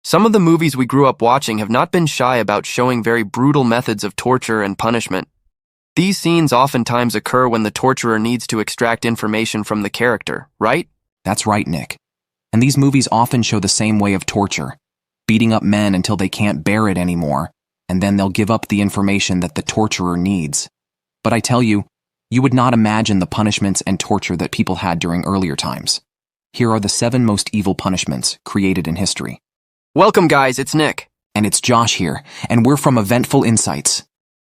Some of the movies we grew up watching have not been shy about showing very brutal methods of torture and punishment. These scenes oftentimes occur when the torturer needs to extract information from the character, right? That's right, Nick. And these movies often show the same way of torture, beating up men until they can't bear it anymore, and then they'll give up the information that the torturer needs. But I tell you, you would not imagine the punishments and torture that people had during earlier times. Here are the 7 most evil punishments created in history. Welcome, guys, it's Nick. And it's Josh here, and we're from Eventful Insights.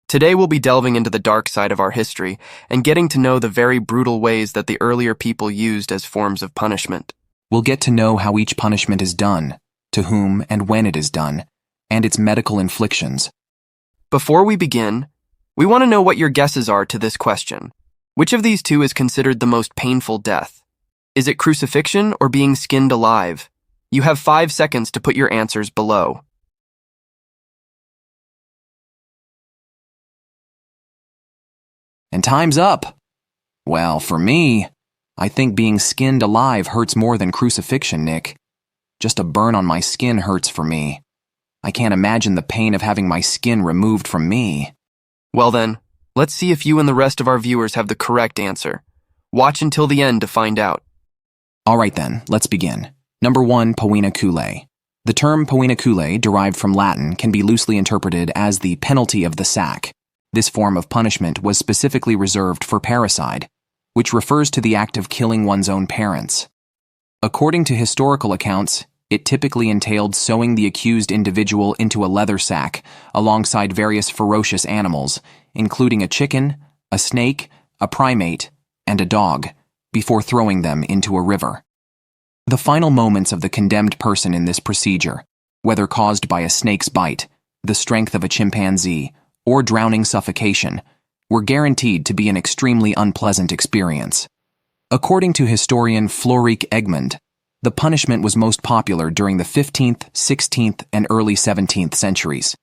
Today we'll be delving into the dark side of our history and getting to know the very brutal ways that the earlier people used as forms of punishment. We'll get to know how each punishment is done, to whom and when it is done, and its medical inflictions. Before we begin, we want to know what your guesses are to this question. Which of these two is considered the most painful death? Is it crucifixion or being skinned alive? You have 5 seconds to put your answers below. And time's up. Well, for me, I think being skinned alive hurts more than crucifixion, Nick. Just a burn on my skin hurts for me. I can't imagine the pain of having my skin removed from me. Well then, let's see if you and the rest of our viewers have the correct answer. Watch until the end to find out. All right then, let's begin. Number 1, poena culae. The term poena culae, derived from Latin, can be loosely interpreted as the penalty of the sack. This form of punishment was specifically reserved for parricide, which refers to the act of killing one's own parents. According to historical accounts, it typically entailed sewing the accused individual into a leather sack alongside various ferocious animals, including a chicken, a snake, a primate, and a dog, before throwing them into a river. The final moments of the condemned person in this procedure, whether caused by a snake's bite, the strength of a chimpanzee, or drowning suffocation, were guaranteed to be an extremely unpleasant experience. According to historian Florik Egmond, the punishment was most popular during the 15th, 16th, and early 17th centuries.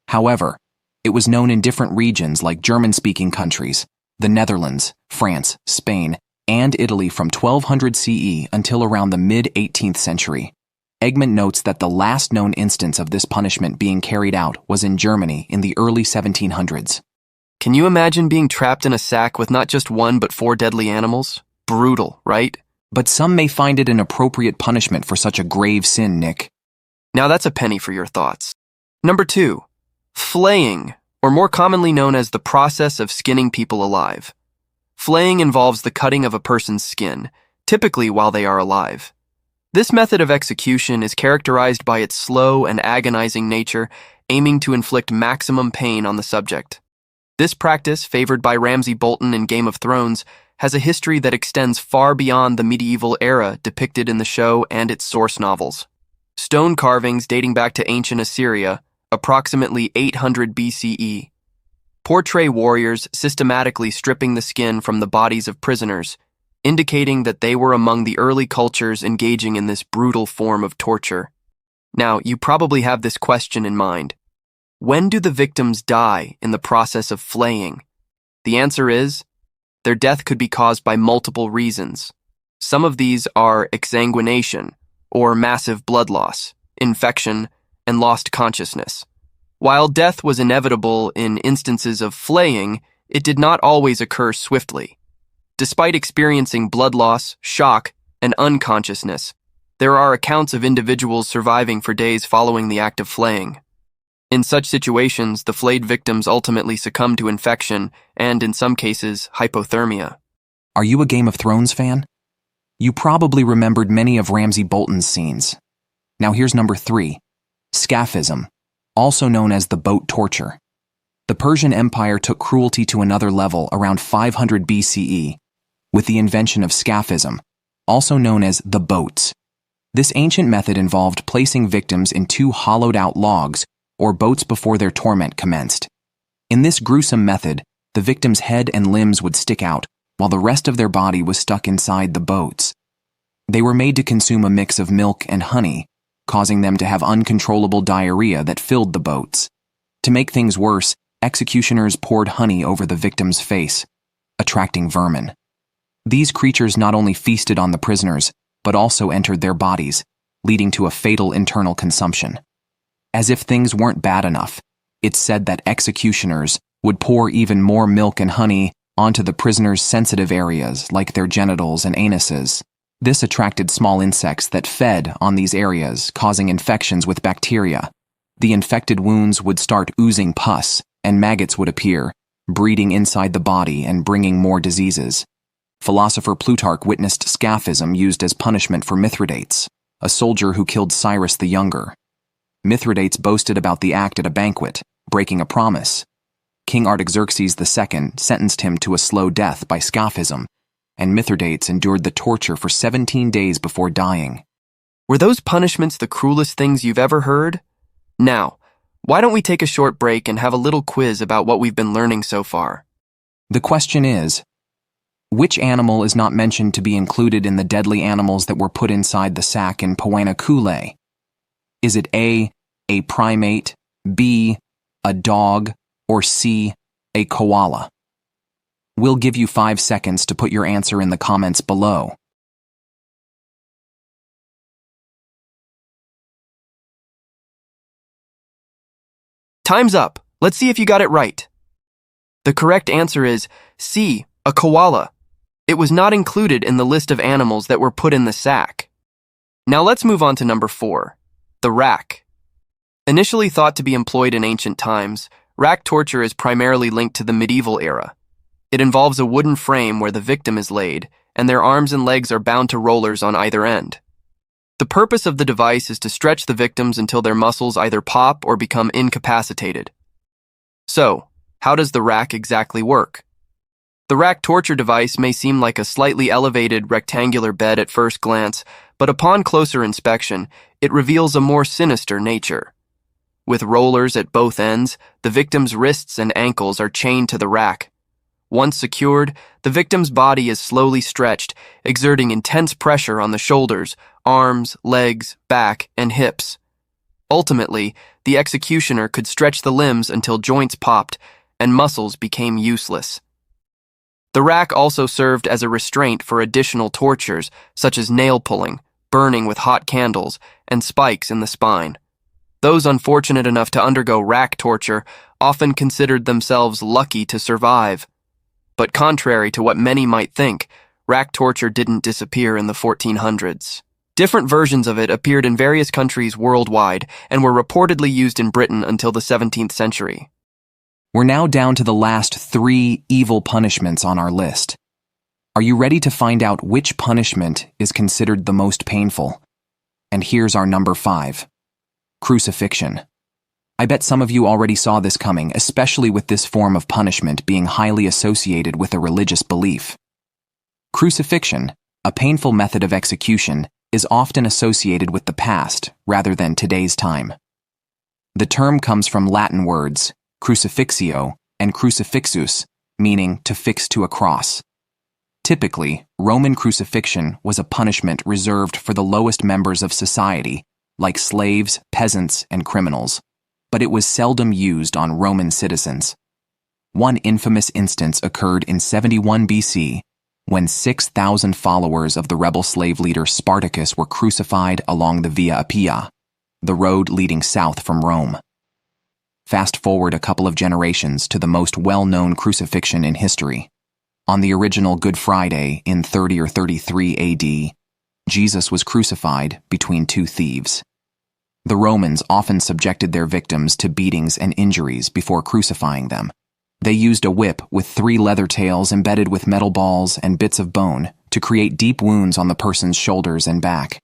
However, it was known in different regions like German-speaking countries, the Netherlands, France, Spain, and Italy from 1200 CE until around the mid-18th century. Egmont notes that the last known instance of this punishment being carried out was in Germany in the early 1700s. Can you imagine being trapped in a sack with not just 1 but 4 deadly animals? Brutal, right? But some may find it an appropriate punishment for such a grave sin, Nick. Now that's a penny for your thoughts. Number 2, flaying, or more commonly known as the process of skinning people alive. Flaying involves the cutting of a person's skin, typically while they are alive. This method of execution is characterized by its slow and agonizing nature, aiming to inflict maximum pain on the subject. This practice, favored by Ramsay Bolton in Game of Thrones, has a history that extends far beyond the medieval era depicted in the show and its source novels. Stone carvings dating back to ancient Assyria, approximately 800 BCE, portray warriors systematically stripping the skin from the bodies of prisoners, indicating that they were among the early cultures engaging in this brutal form of torture. Now, you probably have this question in mind. When do the victims die in the process of flaying? The answer is, their death could be caused by multiple reasons. Some of these are exsanguination, or massive blood loss, infection, and lost consciousness. While death was inevitable in instances of flaying, it did not always occur swiftly. Despite experiencing blood loss, shock, and unconsciousness, there are accounts of individuals surviving for days following the act of flaying. In such situations, the flayed victims ultimately succumb to infection and, in some cases, hypothermia. Are you a Game of Thrones fan? You probably remembered many of Ramsay Bolton's scenes. Now here's number 3, scaphism, also known as the boat torture. The Persian Empire took cruelty to another level around 500 BCE with the invention of scaphism, also known as the boats. This ancient method involved placing victims in 2 hollowed-out logs or boats before their torment commenced. In this gruesome method, the victim's head and limbs would stick out, while the rest of their body was stuck inside the boats. They were made to consume a mix of milk and honey, causing them to have uncontrollable diarrhea that filled the boats. To make things worse, executioners poured honey over the victim's face, attracting vermin. These creatures not only feasted on the prisoners, but also entered their bodies, leading to a fatal internal consumption. As if things weren't bad enough, it's said that executioners would pour even more milk and honey onto the prisoners' sensitive areas like their genitals and anuses. This attracted small insects that fed on these areas, causing infections with bacteria. The infected wounds would start oozing pus, and maggots would appear, breeding inside the body and bringing more diseases. Philosopher Plutarch witnessed scaphism used as punishment for Mithridates, a soldier who killed Cyrus the Younger. Mithridates boasted about the act at a banquet, breaking a promise. King Artaxerxes II sentenced him to a slow death by scaphism, and Mithridates endured the torture for 17 days before dying. Were those punishments the cruelest things you've ever heard? Now, why don't we take a short break and have a little quiz about what we've been learning so far? The question is, which animal is not mentioned to be included in the deadly animals that were put inside the sack in Poena Kule? Is it A, a primate, B, a dog, or C, a koala? We'll give you 5 seconds to put your answer in the comments below. Time's up. Let's see if you got it right. The correct answer is C, a koala. It was not included in the list of animals that were put in the sack. Now let's move on to number 4, the rack. Initially thought to be employed in ancient times, rack torture is primarily linked to the medieval era. It involves a wooden frame where the victim is laid, and their arms and legs are bound to rollers on either end. The purpose of the device is to stretch the victims until their muscles either pop or become incapacitated. So, how does the rack exactly work? The rack torture device may seem like a slightly elevated rectangular bed at first glance, but upon closer inspection, it reveals a more sinister nature. With rollers at both ends, the victim's wrists and ankles are chained to the rack. Once secured, the victim's body is slowly stretched, exerting intense pressure on the shoulders, arms, legs, back, and hips. Ultimately, the executioner could stretch the limbs until joints popped and muscles became useless. The rack also served as a restraint for additional tortures, such as nail pulling, burning with hot candles, and spikes in the spine. Those unfortunate enough to undergo rack torture often considered themselves lucky to survive. But contrary to what many might think, rack torture didn't disappear in the 1400s. Different versions of it appeared in various countries worldwide and were reportedly used in Britain until the 17th century. We're now down to the last 3 evil punishments on our list. Are you ready to find out which punishment is considered the most painful? And here's our number 5. Crucifixion. I bet some of you already saw this coming, especially with this form of punishment being highly associated with a religious belief. Crucifixion, a painful method of execution, is often associated with the past rather than today's time. The term comes from Latin words crucifixio and crucifixus, meaning to fix to a cross. Typically, Roman crucifixion was a punishment reserved for the lowest members of society, like slaves, peasants, and criminals, but it was seldom used on Roman citizens. One infamous instance occurred in 71 BC, when 6,000 followers of the rebel slave leader Spartacus were crucified along the Via Appia, the road leading south from Rome. Fast forward a couple of generations to the most well-known crucifixion in history. On the original Good Friday in 30 or 33 AD, Jesus was crucified between 2 thieves. The Romans often subjected their victims to beatings and injuries before crucifying them. They used a whip with 3 leather tails embedded with metal balls and bits of bone to create deep wounds on the person's shoulders and back.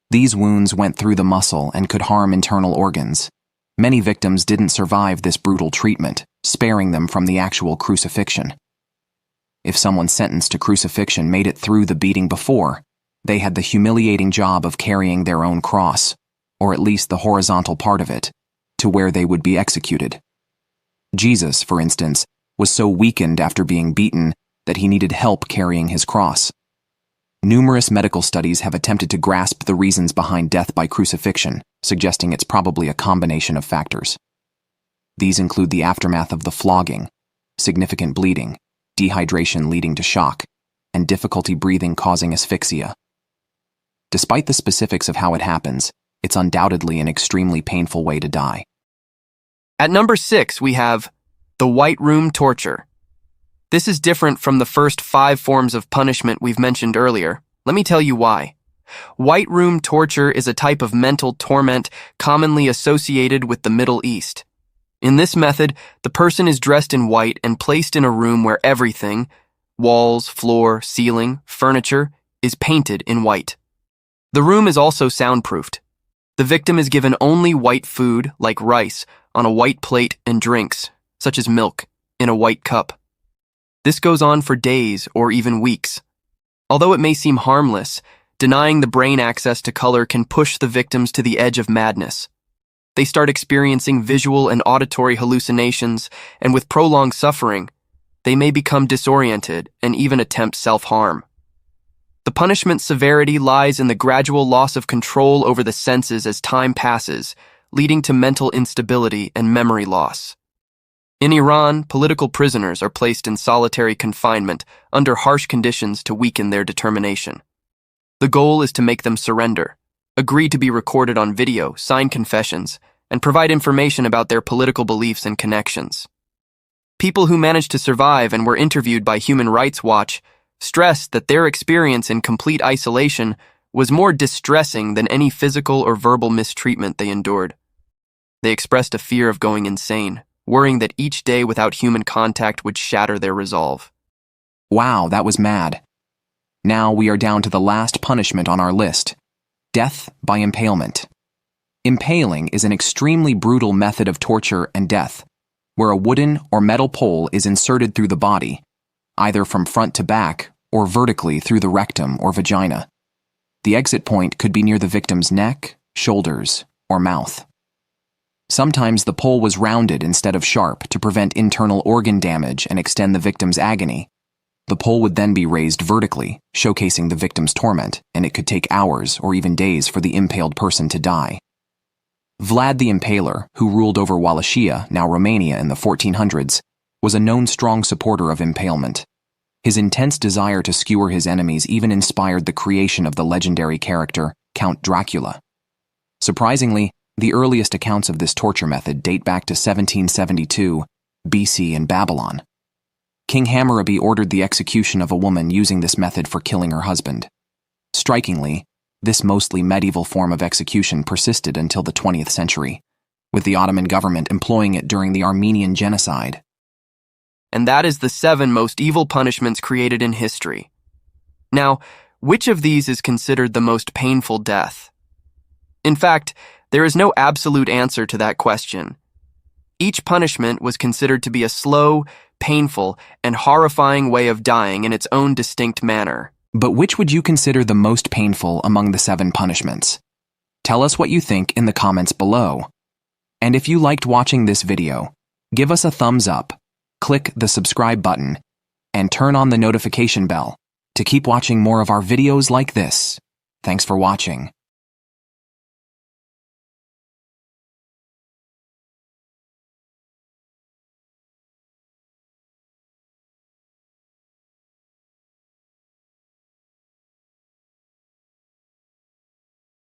These wounds went through the muscle and could harm internal organs. Many victims didn't survive this brutal treatment, sparing them from the actual crucifixion. If someone sentenced to crucifixion made it through the beating before, they had the humiliating job of carrying their own cross, or at least the horizontal part of it, to where they would be executed. Jesus, for instance, was so weakened after being beaten that he needed help carrying his cross. Numerous medical studies have attempted to grasp the reasons behind death by crucifixion, suggesting it's probably a combination of factors. These include the aftermath of the flogging, significant bleeding, dehydration leading to shock, and difficulty breathing causing asphyxia. Despite the specifics of how it happens, it's undoubtedly an extremely painful way to die. At number 6, we have the White Room torture. This is different from the first 5 forms of punishment we've mentioned earlier. Let me tell you why. White Room torture is a type of mental torment commonly associated with the Middle East. In this method, the person is dressed in white and placed in a room where everything, walls, floor, ceiling, furniture, is painted in white. The room is also soundproofed. The victim is given only white food, like rice, on a white plate and drinks, such as milk, in a white cup. This goes on for days or even weeks. Although it may seem harmless, denying the brain access to color can push the victims to the edge of madness. They start experiencing visual and auditory hallucinations, and with prolonged suffering, they may become disoriented and even attempt self-harm. The punishment's severity lies in the gradual loss of control over the senses as time passes, leading to mental instability and memory loss. In Iran, political prisoners are placed in solitary confinement under harsh conditions to weaken their determination. The goal is to make them surrender, agree to be recorded on video, sign confessions, and provide information about their political beliefs and connections. People who managed to survive and were interviewed by Human Rights Watch stressed that their experience in complete isolation was more distressing than any physical or verbal mistreatment they endured. They expressed a fear of going insane, worrying that each day without human contact would shatter their resolve. Wow, that was mad. Now we are down to the last punishment on our list: death by impalement. Impaling is an extremely brutal method of torture and death, where a wooden or metal pole is inserted through the body, either from front to back or vertically through the rectum or vagina. The exit point could be near the victim's neck, shoulders, or mouth. Sometimes the pole was rounded instead of sharp to prevent internal organ damage and extend the victim's agony. The pole would then be raised vertically, showcasing the victim's torment, and it could take hours or even days for the impaled person to die. Vlad the Impaler, who ruled over Wallachia, now Romania, in the 1400s, was a known strong supporter of impalement. His intense desire to skewer his enemies even inspired the creation of the legendary character, Count Dracula. Surprisingly, the earliest accounts of this torture method date back to 1772 BC in Babylon. King Hammurabi ordered the execution of a woman using this method for killing her husband. Strikingly, this mostly medieval form of execution persisted until the 20th century, with the Ottoman government employing it during the Armenian genocide. And that is the 7 most evil punishments created in history. Now, which of these is considered the most painful death? In fact, there is no absolute answer to that question. Each punishment was considered to be a slow, painful, and horrifying way of dying in its own distinct manner. But which would you consider the most painful among the 7 punishments? Tell us what you think in the comments below. And if you liked watching this video, give us a thumbs up, click the subscribe button, and turn on the notification bell to keep watching more of our videos like this. Thanks for watching.